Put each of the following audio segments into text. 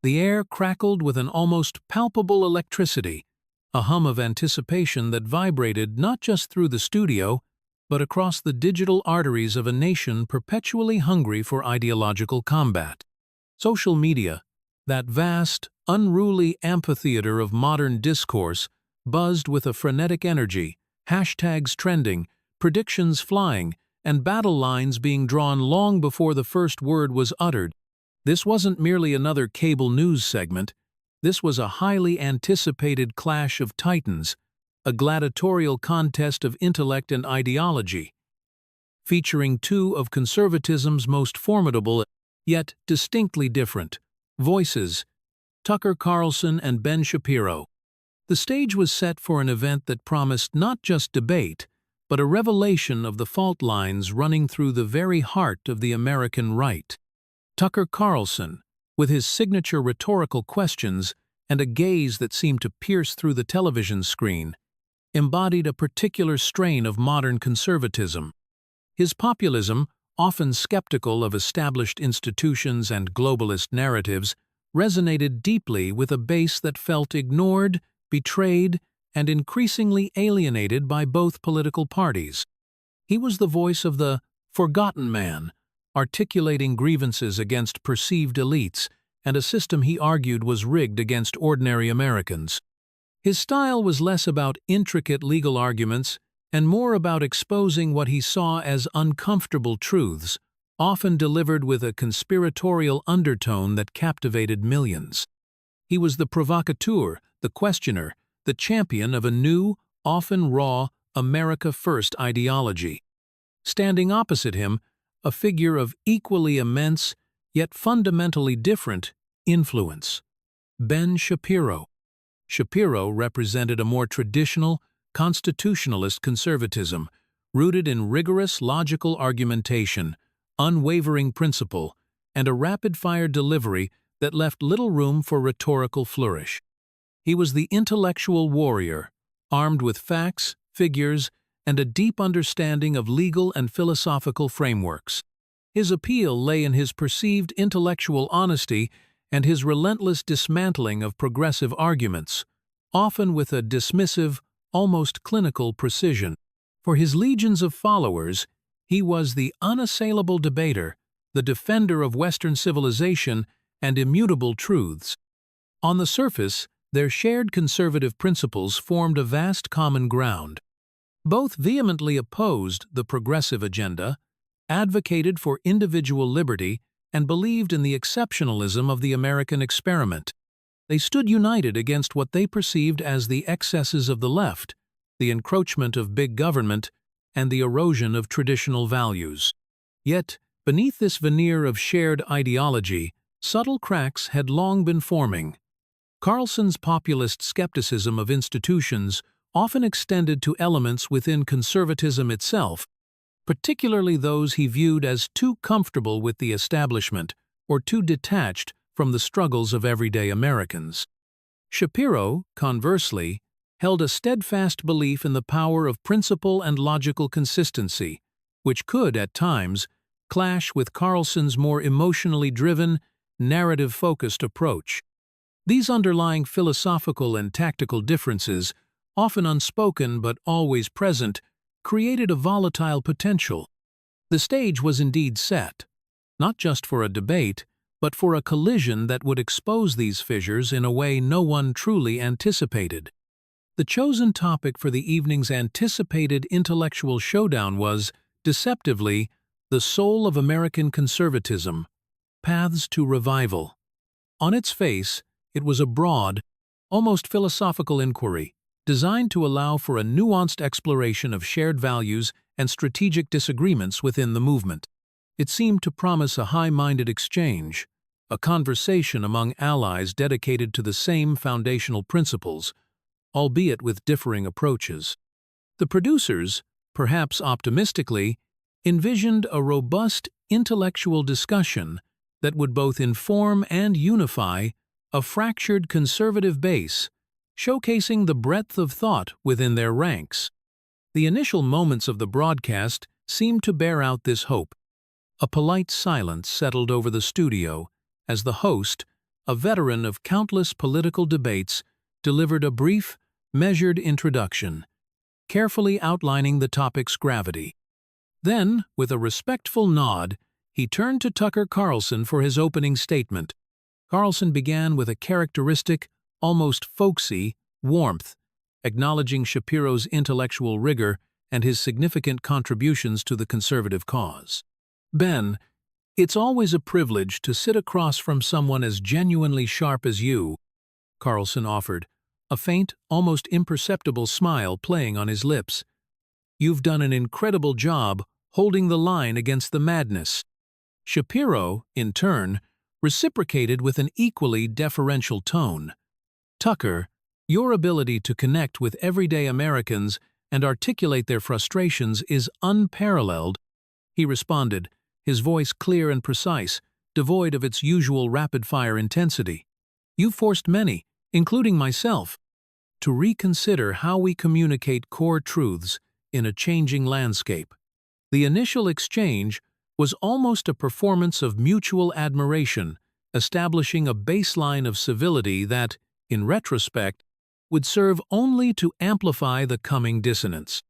The air crackled with an almost palpable electricity, a hum of anticipation that vibrated not just through the studio, but across the digital arteries of a nation perpetually hungry for ideological combat. Social media, that vast, unruly amphitheater of modern discourse, buzzed with a frenetic energy, hashtags trending, predictions flying, and battle lines being drawn long before the first word was uttered. This wasn't merely another cable news segment. This was a highly anticipated clash of titans, a gladiatorial contest of intellect and ideology, featuring two of conservatism's most formidable, yet distinctly different, voices, Tucker Carlson and Ben Shapiro. The stage was set for an event that promised not just debate, but a revelation of the fault lines running through the very heart of the American right. Tucker Carlson, with his signature rhetorical questions and a gaze that seemed to pierce through the television screen, embodied a particular strain of modern conservatism. His populism, often skeptical of established institutions and globalist narratives, resonated deeply with a base that felt ignored, betrayed, and increasingly alienated by both political parties. He was the voice of the forgotten man, articulating grievances against perceived elites and a system he argued was rigged against ordinary Americans. His style was less about intricate legal arguments and more about exposing what he saw as uncomfortable truths, often delivered with a conspiratorial undertone that captivated millions. He was the provocateur, the questioner, the champion of a new, often raw, America First ideology. Standing opposite him, a figure of equally immense, yet fundamentally different, influence. Ben Shapiro. Shapiro represented a more traditional, constitutionalist conservatism, rooted in rigorous logical argumentation, unwavering principle, and a rapid-fire delivery that left little room for rhetorical flourish. He was the intellectual warrior, armed with facts, figures, and a deep understanding of legal and philosophical frameworks. His appeal lay in his perceived intellectual honesty and his relentless dismantling of progressive arguments, often with a dismissive, almost clinical precision. For his legions of followers, he was the unassailable debater, the defender of Western civilization and immutable truths. On the surface, their shared conservative principles formed a vast common ground. Both vehemently opposed the progressive agenda, advocated for individual liberty, and believed in the exceptionalism of the American experiment. They stood united against what they perceived as the excesses of the left, the encroachment of big government, and the erosion of traditional values. Yet, beneath this veneer of shared ideology, subtle cracks had long been forming. Carlson's populist skepticism of institutions often extended to elements within conservatism itself, particularly those he viewed as too comfortable with the establishment or too detached from the struggles of everyday Americans. Shapiro, conversely, held a steadfast belief in the power of principle and logical consistency, which could, at times, clash with Carlson's more emotionally driven, narrative-focused approach. These underlying philosophical and tactical differences, often unspoken but always present, created a volatile potential. The stage was indeed set, not just for a debate, but for a collision that would expose these fissures in a way no one truly anticipated. The chosen topic for the evening's anticipated intellectual showdown was, deceptively, the soul of American conservatism, paths to revival. On its face, it was a broad, almost philosophical inquiry, designed to allow for a nuanced exploration of shared values and strategic disagreements within the movement. It seemed to promise a high-minded exchange, a conversation among allies dedicated to the same foundational principles, albeit with differing approaches. The producers, perhaps optimistically, envisioned a robust intellectual discussion that would both inform and unify a fractured conservative base, showcasing the breadth of thought within their ranks. The initial moments of the broadcast seemed to bear out this hope. A polite silence settled over the studio as the host, a veteran of countless political debates, delivered a brief, measured introduction, carefully outlining the topic's gravity. Then, with a respectful nod, he turned to Tucker Carlson for his opening statement. Carlson began with a characteristic, almost folksy, warmth, acknowledging Shapiro's intellectual rigor and his significant contributions to the conservative cause. "Ben, it's always a privilege to sit across from someone as genuinely sharp as you," Carlson offered, a faint, almost imperceptible smile playing on his lips. "You've done an incredible job holding the line against the madness." Shapiro, in turn, reciprocated with an equally deferential tone. "Tucker, your ability to connect with everyday Americans and articulate their frustrations is unparalleled," he responded, his voice clear and precise, devoid of its usual rapid-fire intensity. "You've forced many, including myself, to reconsider how we communicate core truths in a changing landscape." The initial exchange was almost a performance of mutual admiration, establishing a baseline of civility that, in retrospect, would serve only to amplify the coming dissonance.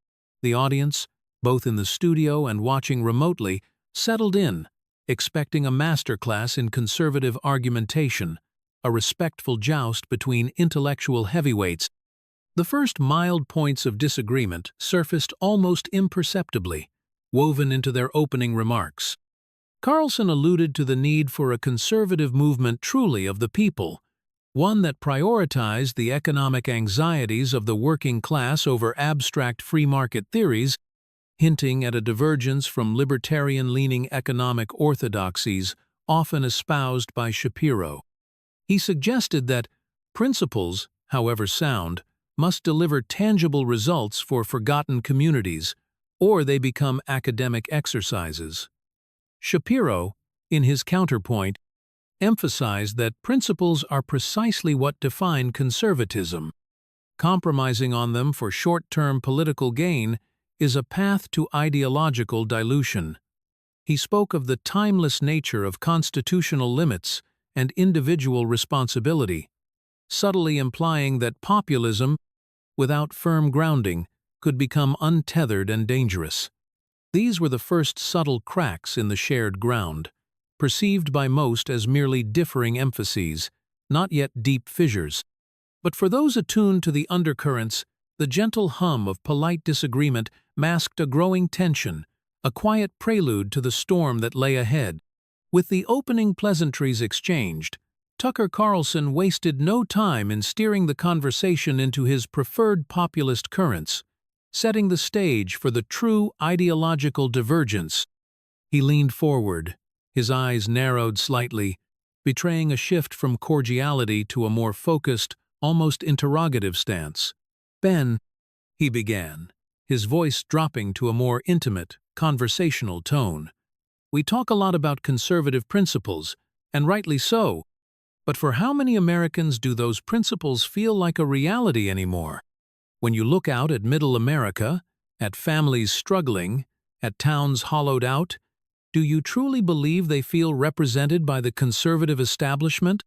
The audience, both in the studio and watching remotely, settled in, expecting a masterclass in conservative argumentation, a respectful joust between intellectual heavyweights. The first mild points of disagreement surfaced almost imperceptibly, woven into their opening remarks. Carlson alluded to the need for a conservative movement truly of the people, one that prioritized the economic anxieties of the working class over abstract free market theories, hinting at a divergence from libertarian-leaning economic orthodoxies often espoused by Shapiro. He suggested that principles, however sound, must deliver tangible results for forgotten communities, or they become academic exercises. Shapiro, in his counterpoint, emphasized that principles are precisely what define conservatism. Compromising on them for short-term political gain is a path to ideological dilution. He spoke of the timeless nature of constitutional limits and individual responsibility, subtly implying that populism, without firm grounding, could become untethered and dangerous. These were the first subtle cracks in the shared ground, perceived by most as merely differing emphases, not yet deep fissures. But for those attuned to the undercurrents, the gentle hum of polite disagreement masked a growing tension, a quiet prelude to the storm that lay ahead. With the opening pleasantries exchanged, Tucker Carlson wasted no time in steering the conversation into his preferred populist currents, setting the stage for the true ideological divergence. He leaned forward, his eyes narrowed slightly, betraying a shift from cordiality to a more focused, almost interrogative stance. "Ben," he began, his voice dropping to a more intimate, conversational tone, "we talk a lot about conservative principles, and rightly so, but for how many Americans do those principles feel like a reality anymore? When you look out at Middle America, at families struggling, at towns hollowed out, do you truly believe they feel represented by the conservative establishment?"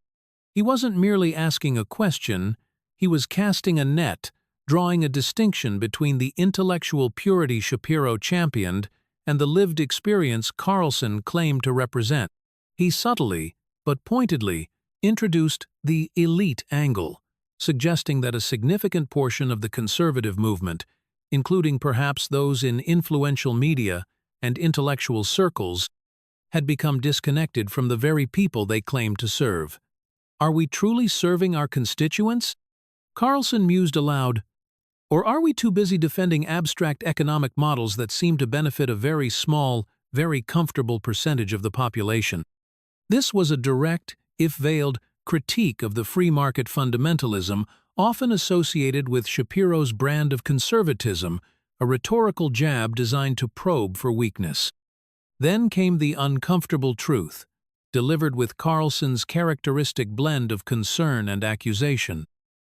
He wasn't merely asking a question, he was casting a net, drawing a distinction between the intellectual purity Shapiro championed and the lived experience Carlson claimed to represent. He subtly, but pointedly, introduced the elite angle, suggesting that a significant portion of the conservative movement, including perhaps those in influential media and intellectual circles, had become disconnected from the very people they claimed to serve. "Are we truly serving our constituents?" Carlson mused aloud. "Or are we too busy defending abstract economic models that seem to benefit a very small, very comfortable percentage of the population?" This was a direct, if veiled, critique of the free market fundamentalism often associated with Shapiro's brand of conservatism, a rhetorical jab designed to probe for weakness. Then came the uncomfortable truth, delivered with Carlson's characteristic blend of concern and accusation.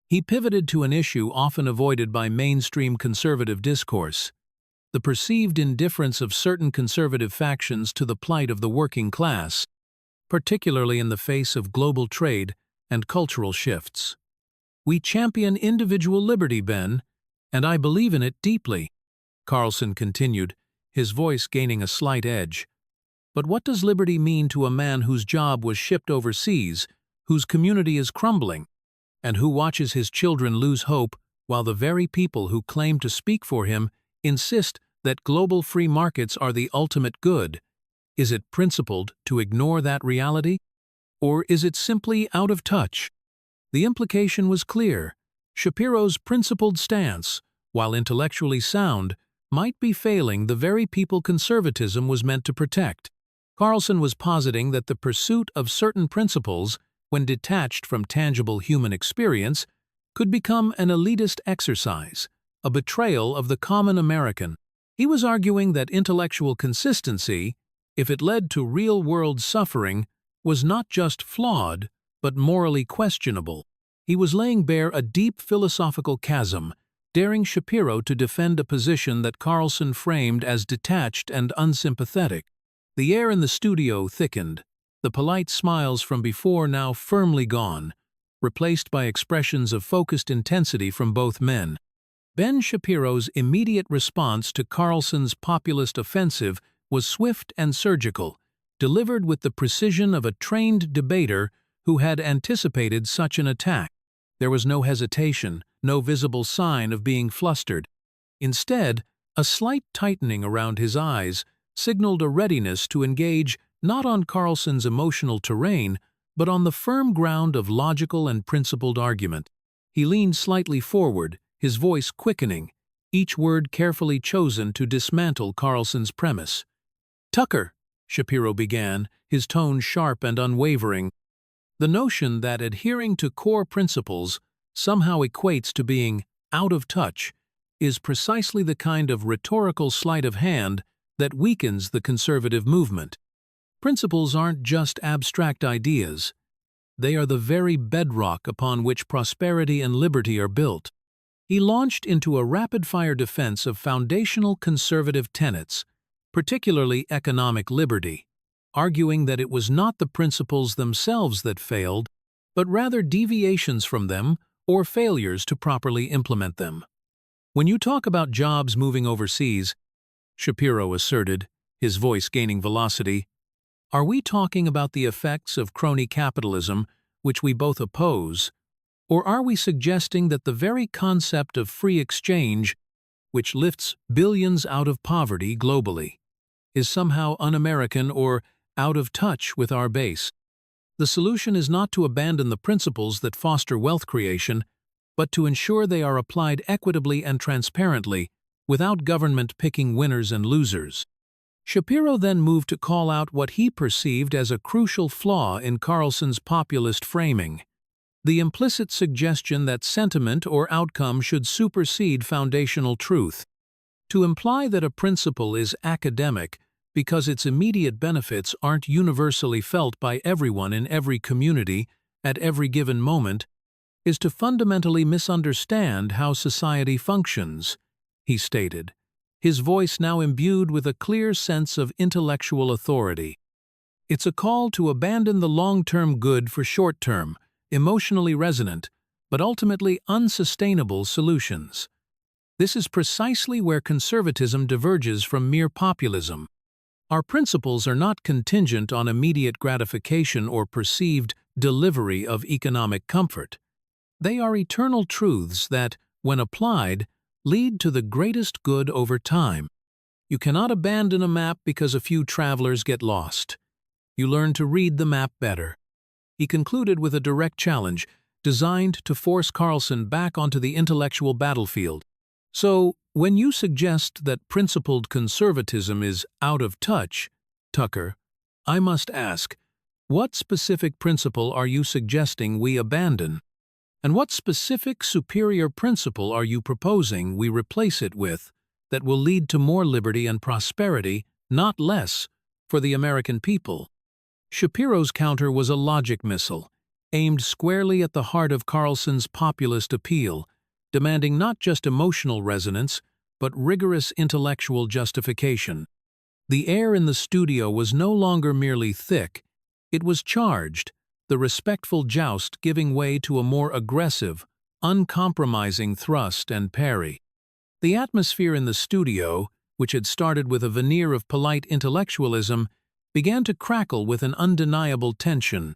He pivoted to an issue often avoided by mainstream conservative discourse: the perceived indifference of certain conservative factions to the plight of the working class, particularly in the face of global trade and cultural shifts. "We champion individual liberty, Ben, and I believe in it deeply," Carlson continued, his voice gaining a slight edge. "But what does liberty mean to a man whose job was shipped overseas, whose community is crumbling, and who watches his children lose hope while the very people who claim to speak for him insist that global free markets are the ultimate good? Is it principled to ignore that reality? Or is it simply out of touch?" The implication was clear. Shapiro's principled stance, while intellectually sound, might be failing the very people conservatism was meant to protect. Carlson was positing that the pursuit of certain principles, when detached from tangible human experience, could become an elitist exercise, a betrayal of the common American. He was arguing that intellectual consistency, if it led to real-world suffering, was not just flawed, but morally questionable. He was laying bare a deep philosophical chasm, daring Shapiro to defend a position that Carlson framed as detached and unsympathetic. The air in the studio thickened, the polite smiles from before now firmly gone, replaced by expressions of focused intensity from both men. Ben Shapiro's immediate response to Carlson's populist offensive was swift and surgical, delivered with the precision of a trained debater who had anticipated such an attack. There was no hesitation, no visible sign of being flustered. Instead, a slight tightening around his eyes signaled a readiness to engage not on Carlson's emotional terrain, but on the firm ground of logical and principled argument. He leaned slightly forward, his voice quickening, each word carefully chosen to dismantle Carlson's premise. "Tucker," Shapiro began, his tone sharp and unwavering, "the notion that adhering to core principles somehow equates to being out of touch is precisely the kind of rhetorical sleight of hand that weakens the conservative movement. Principles aren't just abstract ideas. They are the very bedrock upon which prosperity and liberty are built." He launched into a rapid-fire defense of foundational conservative tenets, particularly economic liberty, arguing that it was not the principles themselves that failed, but rather deviations from them or failures to properly implement them. "When you talk about jobs moving overseas," Shapiro asserted, his voice gaining velocity, "are we talking about the effects of crony capitalism, which we both oppose, or are we suggesting that the very concept of free exchange, which lifts billions out of poverty globally, is somehow un-American or out of touch with our base? The solution is not to abandon the principles that foster wealth creation, but to ensure they are applied equitably and transparently, without government picking winners and losers." Shapiro then moved to call out what he perceived as a crucial flaw in Carlson's populist framing: the implicit suggestion that sentiment or outcome should supersede foundational truth. To imply that a principle is academic because its immediate benefits aren't universally felt by everyone in every community at every given moment is to fundamentally misunderstand how society functions, he stated, his voice now imbued with a clear sense of intellectual authority. "It's a call to abandon the long-term good for short-term, emotionally resonant, but ultimately unsustainable solutions. This is precisely where conservatism diverges from mere populism. Our principles are not contingent on immediate gratification or perceived delivery of economic comfort. They are eternal truths that, when applied, lead to the greatest good over time. You cannot abandon a map because a few travelers get lost. You learn to read the map better." He concluded with a direct challenge, designed to force Carlson back onto the intellectual battlefield. "So, when you suggest that principled conservatism is out of touch, Tucker, I must ask, what specific principle are you suggesting we abandon? And what specific superior principle are you proposing we replace it with that will lead to more liberty and prosperity, not less, for the American people?" Shapiro's counter was a logic missile, aimed squarely at the heart of Carlson's populist appeal, demanding not just emotional resonance, but rigorous intellectual justification. The air in the studio was no longer merely thick, it was charged, the respectful joust giving way to a more aggressive, uncompromising thrust and parry. The atmosphere in the studio, which had started with a veneer of polite intellectualism, began to crackle with an undeniable tension.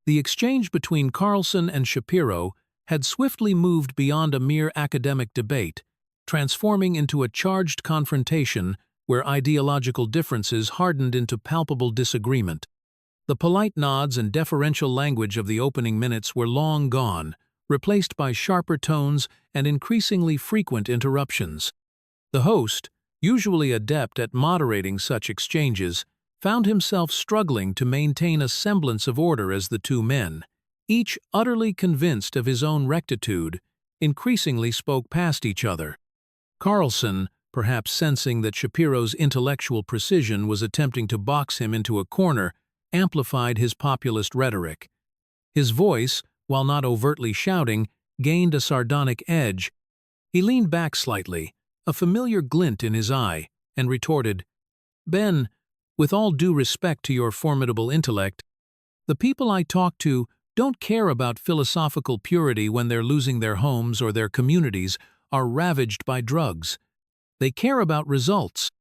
The exchange between Carlson and Shapiro had swiftly moved beyond a mere academic debate, transforming into a charged confrontation where ideological differences hardened into palpable disagreement. The polite nods and deferential language of the opening minutes were long gone, replaced by sharper tones and increasingly frequent interruptions. The host, usually adept at moderating such exchanges, found himself struggling to maintain a semblance of order as the two men, each utterly convinced of his own rectitude, increasingly spoke past each other. Carlson, perhaps sensing that Shapiro's intellectual precision was attempting to box him into a corner, amplified his populist rhetoric. His voice, while not overtly shouting, gained a sardonic edge. He leaned back slightly, a familiar glint in his eye, and retorted, "Ben, with all due respect to your formidable intellect, the people I talk to don't care about philosophical purity when they're losing their homes or their communities are ravaged by drugs. They care about results.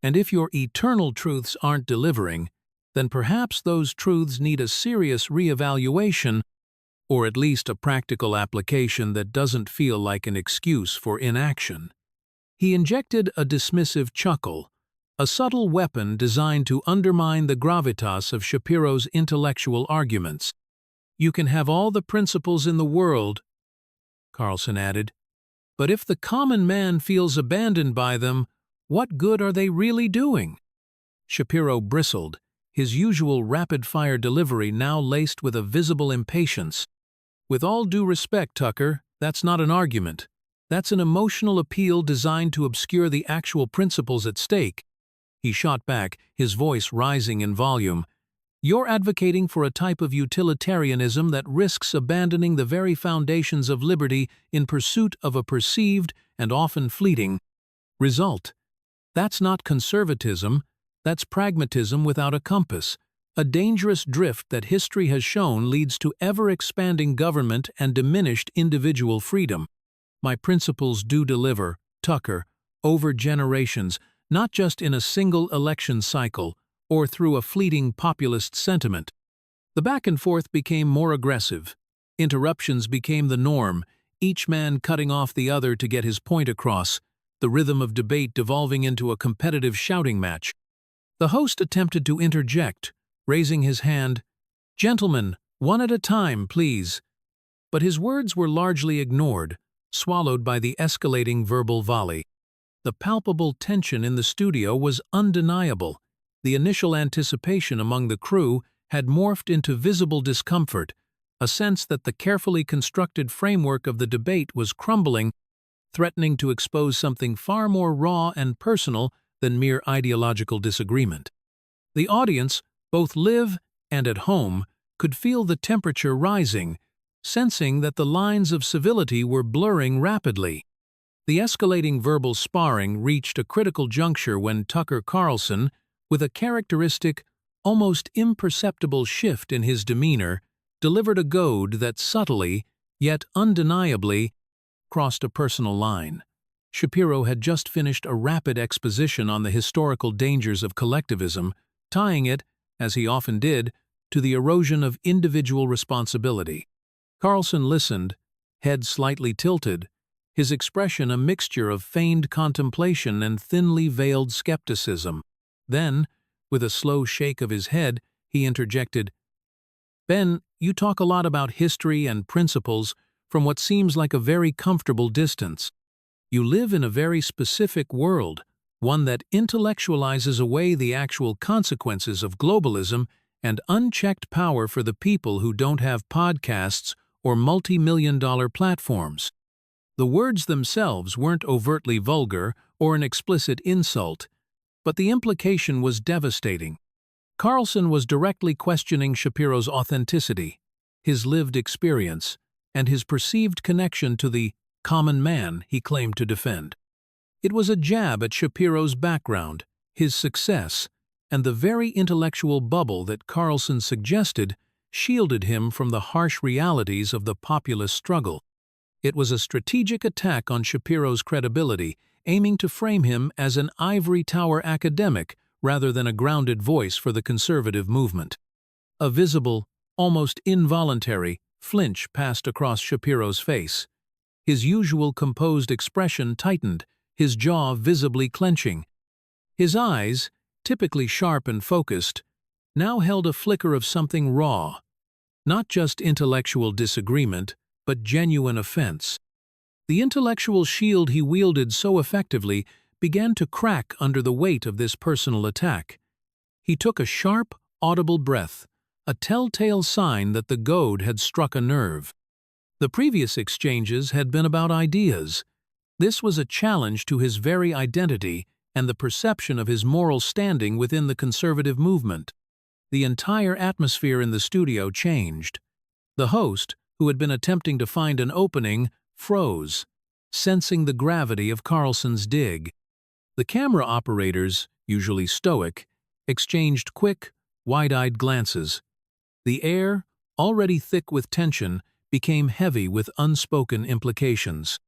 And if your eternal truths aren't delivering, then perhaps those truths need a serious reevaluation, or at least a practical application that doesn't feel like an excuse for inaction." He injected a dismissive chuckle, a subtle weapon designed to undermine the gravitas of Shapiro's intellectual arguments. "You can have all the principles in the world," Carlson added, "but if the common man feels abandoned by them, what good are they really doing?" Shapiro bristled, his usual rapid-fire delivery now laced with a visible impatience. "With all due respect, Tucker, that's not an argument. That's an emotional appeal designed to obscure the actual principles at stake." He shot back, his voice rising in volume. "You're advocating for a type of utilitarianism that risks abandoning the very foundations of liberty in pursuit of a perceived and often fleeting result. That's not conservatism, that's pragmatism without a compass, a dangerous drift that history has shown leads to ever-expanding government and diminished individual freedom. My principles do deliver, Tucker, over generations, not just in a single election cycle or through a fleeting populist sentiment." The back and forth became more aggressive. Interruptions became the norm, each man cutting off the other to get his point across, the rhythm of debate devolving into a competitive shouting match. The host attempted to interject, raising his hand, "Gentlemen, one at a time, please." But his words were largely ignored, swallowed by the escalating verbal volley. The palpable tension in the studio was undeniable. The initial anticipation among the crew had morphed into visible discomfort, a sense that the carefully constructed framework of the debate was crumbling, threatening to expose something far more raw and personal than mere ideological disagreement. The audience, both live and at home, could feel the temperature rising, sensing that the lines of civility were blurring rapidly. The escalating verbal sparring reached a critical juncture when Tucker Carlson, with a characteristic, almost imperceptible shift in his demeanor, delivered a goad that subtly, yet undeniably, crossed a personal line. Shapiro had just finished a rapid exposition on the historical dangers of collectivism, tying it, as he often did, to the erosion of individual responsibility. Carlson listened, head slightly tilted, his expression a mixture of feigned contemplation and thinly veiled skepticism. Then, with a slow shake of his head, he interjected, "Ben, you talk a lot about history and principles from what seems like a very comfortable distance. You live in a very specific world, one that intellectualizes away the actual consequences of globalism and unchecked power for the people who don't have podcasts or multi-million-dollar platforms." The words themselves weren't overtly vulgar or an explicit insult, but the implication was devastating. Carlson was directly questioning Shapiro's authenticity, his lived experience, and his perceived connection to the common man he claimed to defend. It was a jab at Shapiro's background, his success, and the very intellectual bubble that Carlson suggested shielded him from the harsh realities of the populist struggle. It was a strategic attack on Shapiro's credibility, aiming to frame him as an ivory tower academic rather than a grounded voice for the conservative movement. A visible, almost involuntary, flinch passed across Shapiro's face. His usual composed expression tightened, his jaw visibly clenching. His eyes, typically sharp and focused, now held a flicker of something raw. Not just intellectual disagreement, but genuine offense. The intellectual shield he wielded so effectively began to crack under the weight of this personal attack. He took a sharp, audible breath, a telltale sign that the goad had struck a nerve. The previous exchanges had been about ideas. This was a challenge to his very identity and the perception of his moral standing within the conservative movement. The entire atmosphere in the studio changed. The host, who had been attempting to find an opening, froze, sensing the gravity of Carlson's dig. The camera operators, usually stoic, exchanged quick, wide-eyed glances. The air, already thick with tension, became heavy with unspoken implications.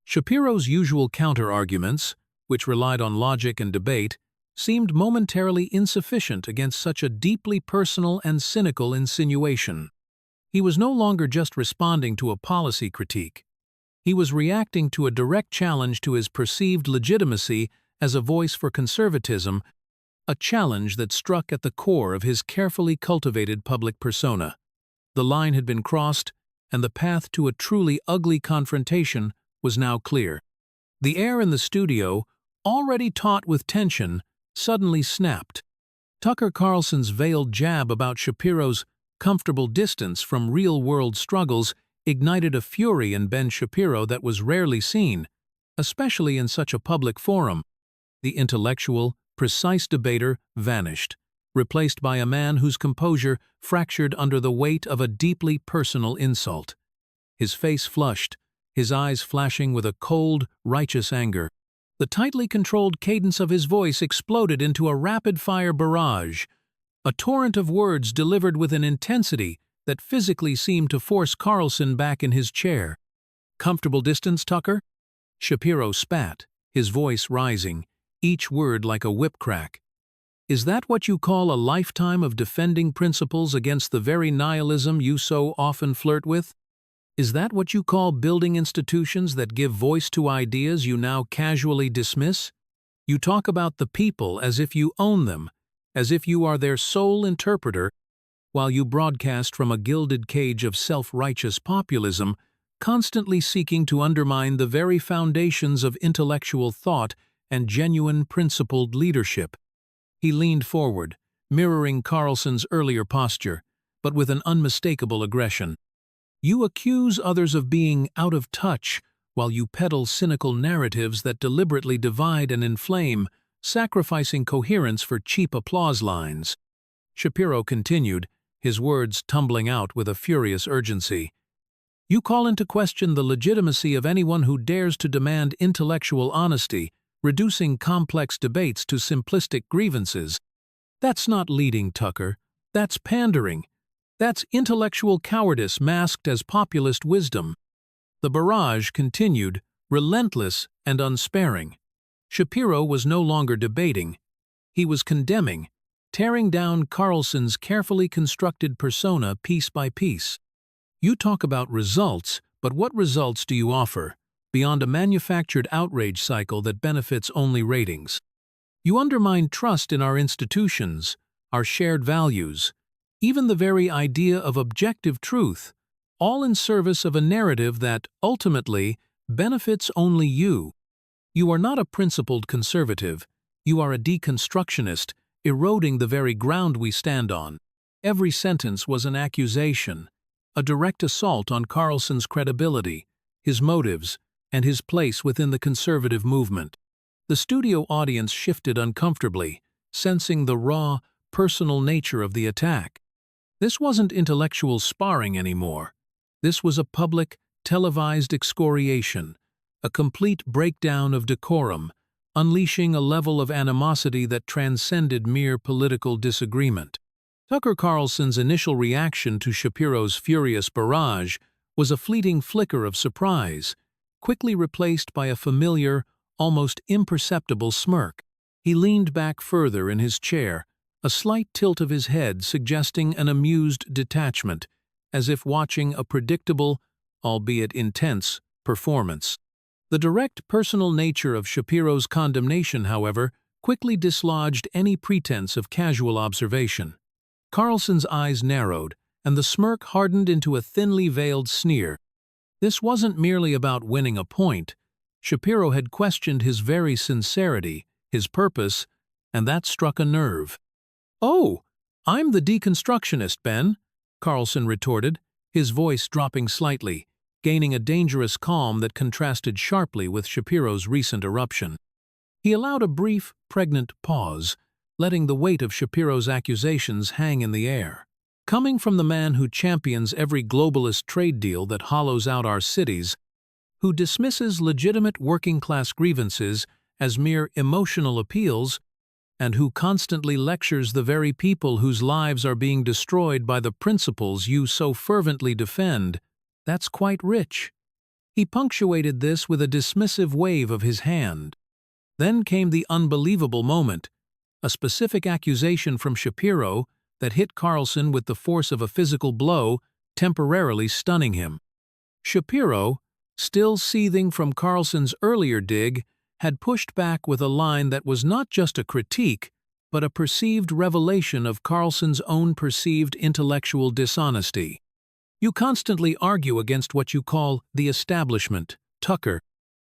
Shapiro's usual counter-arguments, which relied on logic and debate, seemed momentarily insufficient against such a deeply personal and cynical insinuation. He was no longer just responding to a policy critique. He was reacting to a direct challenge to his perceived legitimacy as a voice for conservatism, a challenge that struck at the core of his carefully cultivated public persona. The line had been crossed, and the path to a truly ugly confrontation was now clear. The air in the studio, already taut with tension, suddenly snapped. Tucker Carlson's veiled jab about Shapiro's comfortable distance from real-world struggles ignited a fury in Ben Shapiro that was rarely seen, especially in such a public forum. The intellectual, precise debater vanished, replaced by a man whose composure fractured under the weight of a deeply personal insult. His face flushed, his eyes flashing with a cold, righteous anger. The tightly controlled cadence of his voice exploded into a rapid-fire barrage, a torrent of words delivered with an intensity that physically seemed to force Carlson back in his chair. "Comfortable distance, Tucker?" Shapiro spat, his voice rising, each word like a whip crack. "Is that what you call a lifetime of defending principles against the very nihilism you so often flirt with? Is that what you call building institutions that give voice to ideas you now casually dismiss? You talk about the people as if you own them, as if you are their sole interpreter, while you broadcast from a gilded cage of self-righteous populism, constantly seeking to undermine the very foundations of intellectual thought and genuine principled leadership." He leaned forward, mirroring Carlson's earlier posture, but with an unmistakable aggression. "You accuse others of being out of touch while you peddle cynical narratives that deliberately divide and inflame, sacrificing coherence for cheap applause lines." Shapiro continued, his words tumbling out with a furious urgency. "You call into question the legitimacy of anyone who dares to demand intellectual honesty, reducing complex debates to simplistic grievances. That's not leading, Tucker. That's pandering. That's intellectual cowardice masked as populist wisdom." The barrage continued, relentless and unsparing. Shapiro was no longer debating. He was condemning, tearing down Carlson's carefully constructed persona piece by piece. "You talk about results, but what results do you offer, beyond a manufactured outrage cycle that benefits only ratings? You undermine trust in our institutions, our shared values, even the very idea of objective truth, all in service of a narrative that, ultimately, benefits only you. You are not a principled conservative. You are a deconstructionist, eroding the very ground we stand on." Every sentence was an accusation, a direct assault on Carlson's credibility, his motives, and his place within the conservative movement. The studio audience shifted uncomfortably, sensing the raw, personal nature of the attack. This wasn't intellectual sparring anymore. This was a public, televised excoriation, a complete breakdown of decorum, unleashing a level of animosity that transcended mere political disagreement. Tucker Carlson's initial reaction to Shapiro's furious barrage was a fleeting flicker of surprise, quickly replaced by a familiar, almost imperceptible smirk. He leaned back further in his chair, a slight tilt of his head suggesting an amused detachment, as if watching a predictable, albeit intense, performance. The direct personal nature of Shapiro's condemnation, however, quickly dislodged any pretense of casual observation. Carlson's eyes narrowed, and the smirk hardened into a thinly veiled sneer. This wasn't merely about winning a point. Shapiro had questioned his very sincerity, his purpose, and that struck a nerve. "Oh, I'm the deconstructionist, Ben," Carlson retorted, his voice dropping slightly, gaining a dangerous calm that contrasted sharply with Shapiro's recent eruption. He allowed a brief, pregnant pause, letting the weight of Shapiro's accusations hang in the air. Coming from the man who champions every globalist trade deal that hollows out our cities, who dismisses legitimate working-class grievances as mere emotional appeals, and who constantly lectures the very people whose lives are being destroyed by the principles you so fervently defend, that's quite rich. He punctuated this with a dismissive wave of his hand. Then came the unbelievable moment, a specific accusation from Shapiro that hit Carlson with the force of a physical blow, temporarily stunning him. Shapiro, still seething from Carlson's earlier dig, had pushed back with a line that was not just a critique, but a perceived revelation of Carlson's own perceived intellectual dishonesty. "You constantly argue against what you call the establishment, Tucker,"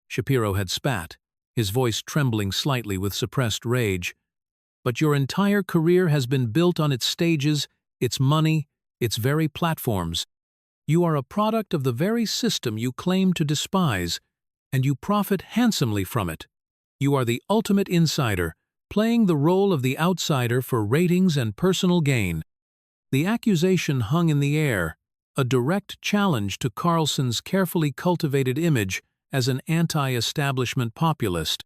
Shapiro had spat, his voice trembling slightly with suppressed rage. "But your entire career has been built on its stages, its money, its very platforms. You are a product of the very system you claim to despise, and you profit handsomely from it. You are the ultimate insider, playing the role of the outsider for ratings and personal gain." The accusation hung in the air, a direct challenge to Carlson's carefully cultivated image as an anti-establishment populist.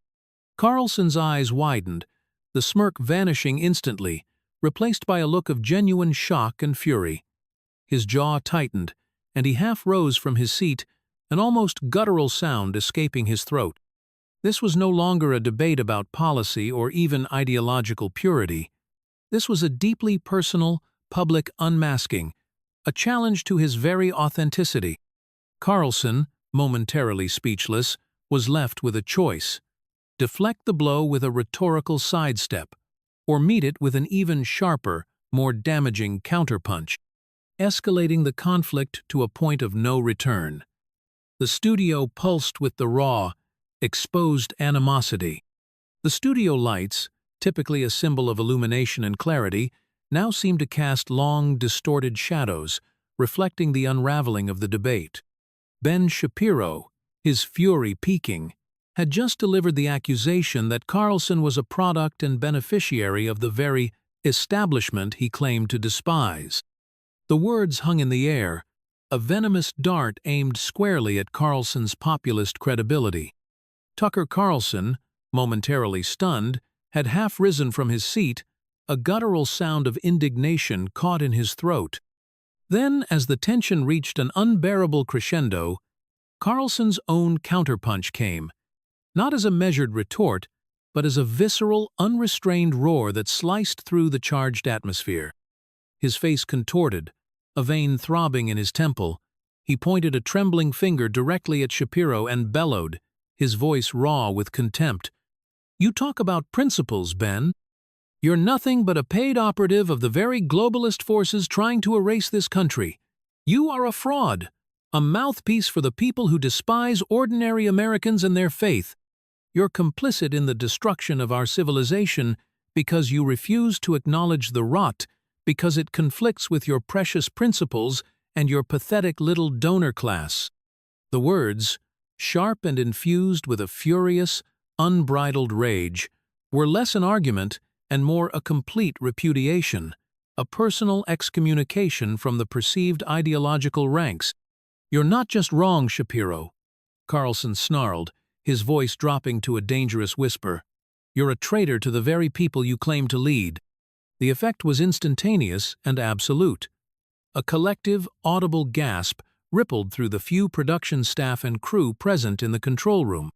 Carlson's eyes widened, the smirk vanishing instantly, replaced by a look of genuine shock and fury. His jaw tightened, and he half rose from his seat, an almost guttural sound escaping his throat. This was no longer a debate about policy or even ideological purity. This was a deeply personal, public unmasking, a challenge to his very authenticity. Carlson, momentarily speechless, was left with a choice: deflect the blow with a rhetorical sidestep, or meet it with an even sharper, more damaging counterpunch, escalating the conflict to a point of no return. The studio pulsed with the raw, exposed animosity. The studio lights, typically a symbol of illumination and clarity, now seemed to cast long, distorted shadows, reflecting the unraveling of the debate. Ben Shapiro, his fury peaking, had just delivered the accusation that Carlson was a product and beneficiary of the very establishment he claimed to despise. The words hung in the air, a venomous dart aimed squarely at Carlson's populist credibility. Tucker Carlson, momentarily stunned, had half risen from his seat, a guttural sound of indignation caught in his throat. Then, as the tension reached an unbearable crescendo, Carlson's own counterpunch came, not as a measured retort, but as a visceral, unrestrained roar that sliced through the charged atmosphere. His face contorted, a vein throbbing in his temple. He pointed a trembling finger directly at Shapiro and bellowed, his voice raw with contempt. "You talk about principles, Ben. You're nothing but a paid operative of the very globalist forces trying to erase this country. You are a fraud, a mouthpiece for the people who despise ordinary Americans and their faith. You're complicit in the destruction of our civilization because you refuse to acknowledge the rot, because it conflicts with your precious principles and your pathetic little donor class." The words, sharp and infused with a furious, unbridled rage, were less an argument and more a complete repudiation, a personal excommunication from the perceived ideological ranks. "You're not just wrong, Shapiro," Carlson snarled, his voice dropping to a dangerous whisper. "You're a traitor to the very people you claim to lead." The effect was instantaneous and absolute. A collective, audible gasp rippled through the few production staff and crew present in the control room.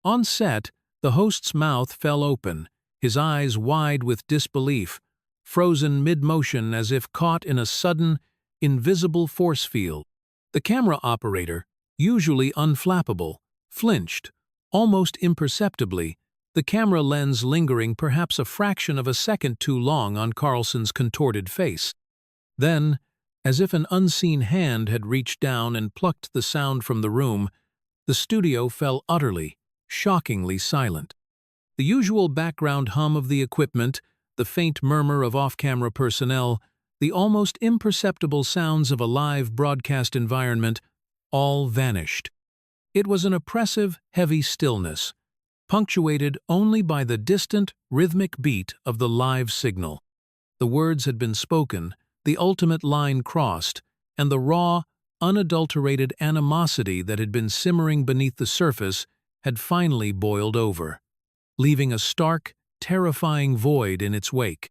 On set, the host's mouth fell open, his eyes wide with disbelief, frozen mid-motion as if caught in a sudden, invisible force field. The camera operator, usually unflappable, flinched, almost imperceptibly, the camera lens lingering perhaps a fraction of a second too long on Carlson's contorted face. Then, as if an unseen hand had reached down and plucked the sound from the room, the studio fell utterly, shockingly silent. The usual background hum of the equipment, the faint murmur of off-camera personnel, the almost imperceptible sounds of a live broadcast environment, all vanished. It was an oppressive, heavy stillness, punctuated only by the distant, rhythmic beat of the live signal. The words had been spoken, the ultimate line crossed, and the raw, unadulterated animosity that had been simmering beneath the surface had finally boiled over, leaving a stark, terrifying void in its wake.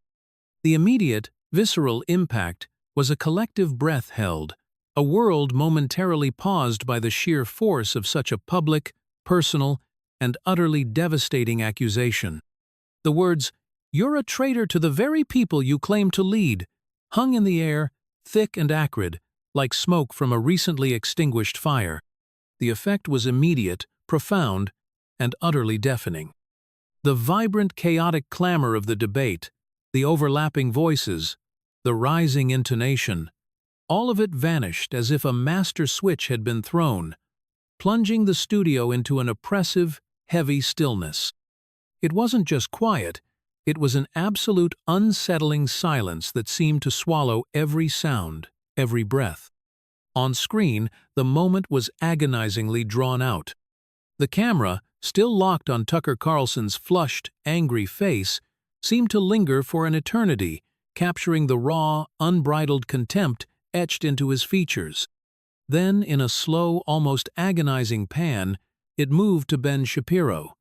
The immediate, visceral impact was a collective breath held, a world momentarily paused by the sheer force of such a public, personal, and utterly devastating accusation. The words, "You're a traitor to the very people you claim to lead," hung in the air, thick and acrid, like smoke from a recently extinguished fire. The effect was immediate, profound, and utterly deafening. The vibrant, chaotic clamor of the debate, the overlapping voices, the rising intonation, all of it vanished as if a master switch had been thrown, plunging the studio into an oppressive, heavy stillness. It wasn't just quiet, it was an absolute, unsettling silence that seemed to swallow every sound, every breath. On screen, the moment was agonizingly drawn out. The camera, still locked on Tucker Carlson's flushed, angry face, seemed to linger for an eternity, capturing the raw, unbridled contempt etched into his features. Then, in a slow, almost agonizing pan, it moved to Ben Shapiro.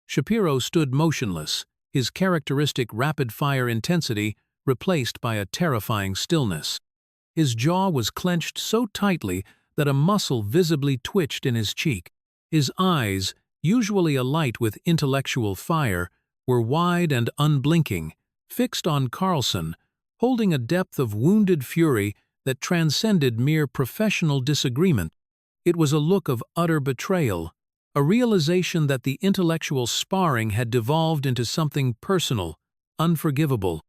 Shapiro stood motionless, his characteristic rapid-fire intensity replaced by a terrifying stillness. His jaw was clenched so tightly that a muscle visibly twitched in his cheek. His eyes, usually alight with intellectual fire, were wide and unblinking, fixed on Carlson, holding a depth of wounded fury that transcended mere professional disagreement. It was a look of utter betrayal, a realization that the intellectual sparring had devolved into something personal, unforgivable.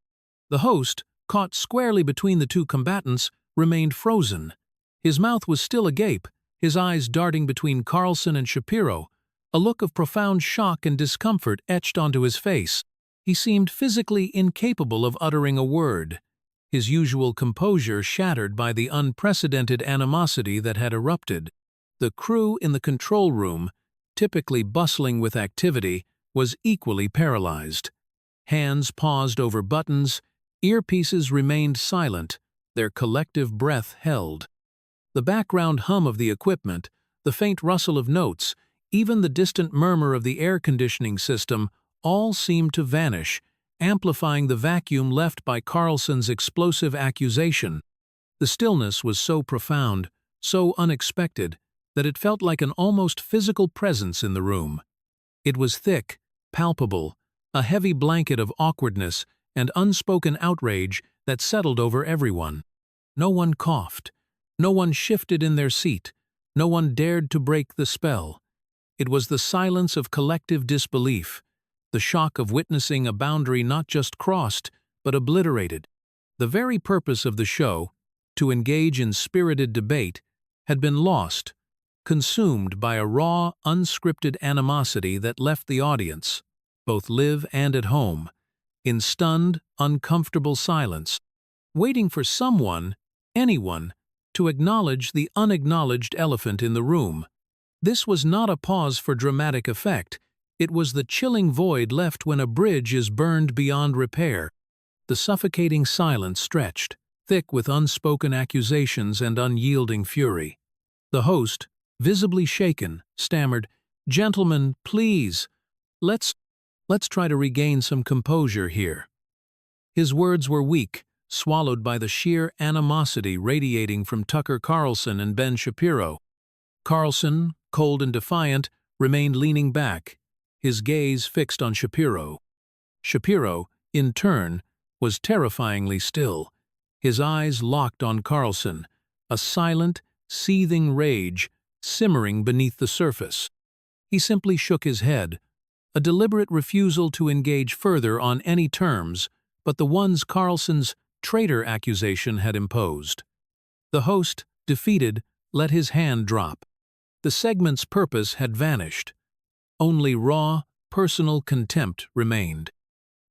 The host, caught squarely between the two combatants, remained frozen. His mouth was still agape, his eyes darting between Carlson and Shapiro, a look of profound shock and discomfort etched onto his face. He seemed physically incapable of uttering a word, his usual composure shattered by the unprecedented animosity that had erupted. The crew in the control room, typically bustling with activity, was equally paralyzed. Hands paused over buttons, earpieces remained silent, their collective breath held. The background hum of the equipment, the faint rustle of notes, even the distant murmur of the air conditioning system, all seemed to vanish, amplifying the vacuum left by Carlson's explosive accusation. The stillness was so profound, so unexpected, that it felt like an almost physical presence in the room. It was thick, palpable, a heavy blanket of awkwardness and unspoken outrage that settled over everyone. No one coughed. No one shifted in their seat. No one dared to break the spell. It was the silence of collective disbelief, the shock of witnessing a boundary not just crossed, but obliterated. The very purpose of the show, to engage in spirited debate, had been lost, consumed by a raw, unscripted animosity that left the audience, both live and at home, in stunned, uncomfortable silence, waiting for someone, anyone, to acknowledge the unacknowledged elephant in the room. This was not a pause for dramatic effect. It was the chilling void left when a bridge is burned beyond repair. The suffocating silence stretched, thick with unspoken accusations and unyielding fury. The host, visibly shaken, stammered, "Gentlemen, please, let's try to regain some composure here." His words were weak, swallowed by the sheer animosity radiating from Tucker Carlson and Ben Shapiro. Carlson, cold and defiant, remained leaning back, his gaze fixed on Shapiro. Shapiro, in turn, was terrifyingly still, his eyes locked on Carlson, a silent, seething rage simmering beneath the surface. He simply shook his head, a deliberate refusal to engage further on any terms but the ones Carlson's traitor accusation had imposed. The host, defeated, let his hand drop. The segment's purpose had vanished. Only raw, personal contempt remained.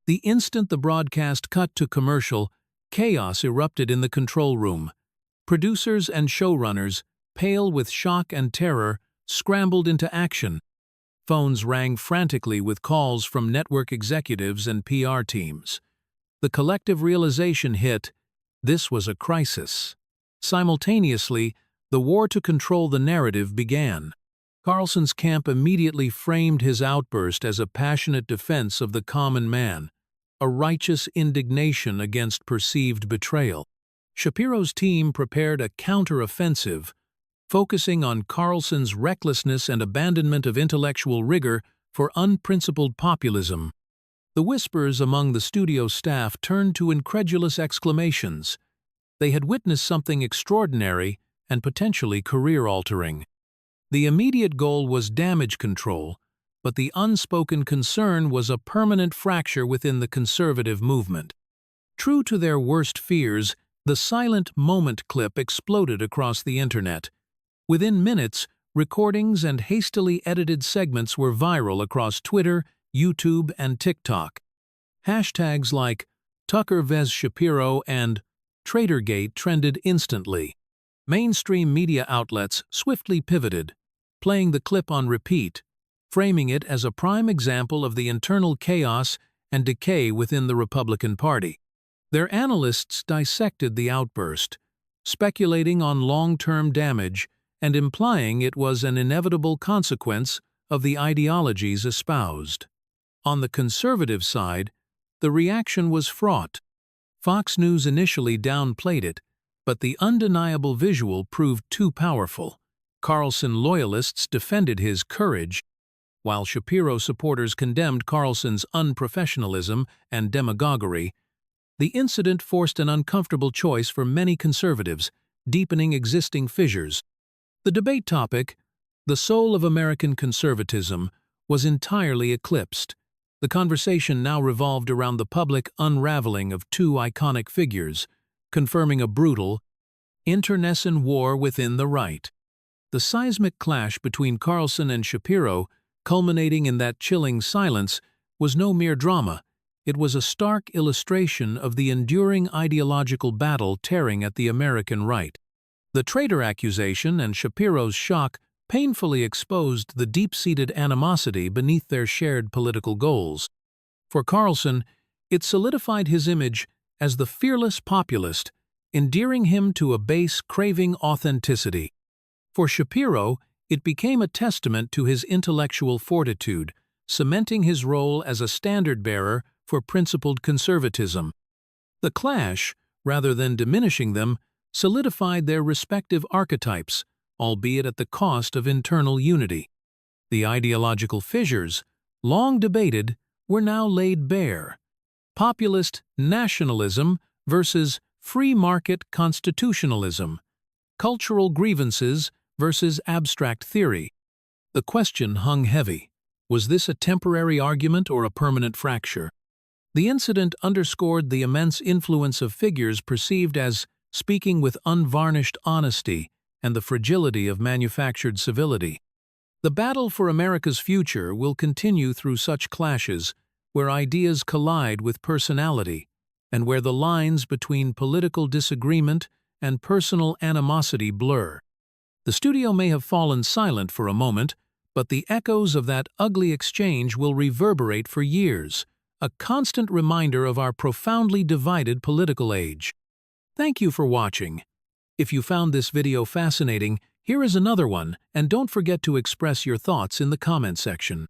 The instant the broadcast cut to commercial, chaos erupted in the control room. Producers and showrunners, pale with shock and terror, scrambled into action. Phones rang frantically with calls from network executives and PR teams. The collective realization hit: this was a crisis. Simultaneously, the war to control the narrative began. Carlson's camp immediately framed his outburst as a passionate defense of the common man, a righteous indignation against perceived betrayal. Shapiro's team prepared a counter-offensive, focusing on Carlson's recklessness and abandonment of intellectual rigor for unprincipled populism. The whispers among the studio staff turned to incredulous exclamations. They had witnessed something extraordinary and potentially career-altering. The immediate goal was damage control, but the unspoken concern was a permanent fracture within the conservative movement. True to their worst fears, the silent moment clip exploded across the internet. Within minutes, recordings and hastily edited segments were viral across Twitter, YouTube, and TikTok. Hashtags like Tucker vs. Shapiro and Traitorgate trended instantly. Mainstream media outlets swiftly pivoted, playing the clip on repeat, framing it as a prime example of the internal chaos and decay within the Republican Party. Their analysts dissected the outburst, speculating on long-term damage and implying it was an inevitable consequence of the ideologies espoused. On the conservative side, the reaction was fraught. Fox News initially downplayed it, but the undeniable visual proved too powerful. Carlson loyalists defended his courage, while Shapiro supporters condemned Carlson's unprofessionalism and demagoguery. The incident forced an uncomfortable choice for many conservatives, deepening existing fissures. The debate topic, the soul of American conservatism, was entirely eclipsed. The conversation now revolved around the public unraveling of two iconic figures, confirming a brutal, internecine war within the right. The seismic clash between Carlson and Shapiro, culminating in that chilling silence, was no mere drama. It was a stark illustration of the enduring ideological battle tearing at the American right. The traitor accusation and Shapiro's shock painfully exposed the deep-seated animosity beneath their shared political goals. For Carlson, it solidified his image as the fearless populist, endearing him to a base craving authenticity. For Shapiro, it became a testament to his intellectual fortitude, cementing his role as a standard-bearer for principled conservatism. The clash, rather than diminishing them, solidified their respective archetypes, albeit at the cost of internal unity. The ideological fissures, long debated, were now laid bare. Populist nationalism versus free market constitutionalism, cultural grievances versus abstract theory. The question hung heavy. Was this a temporary argument or a permanent fracture? The incident underscored the immense influence of figures perceived as speaking with unvarnished honesty and the fragility of manufactured civility. The battle for America's future will continue through such clashes, where ideas collide with personality, and where the lines between political disagreement and personal animosity blur. The studio may have fallen silent for a moment, but the echoes of that ugly exchange will reverberate for years, a constant reminder of our profoundly divided political age. Thank you for watching. If you found this video fascinating, here is another one, and don't forget to express your thoughts in the comment section.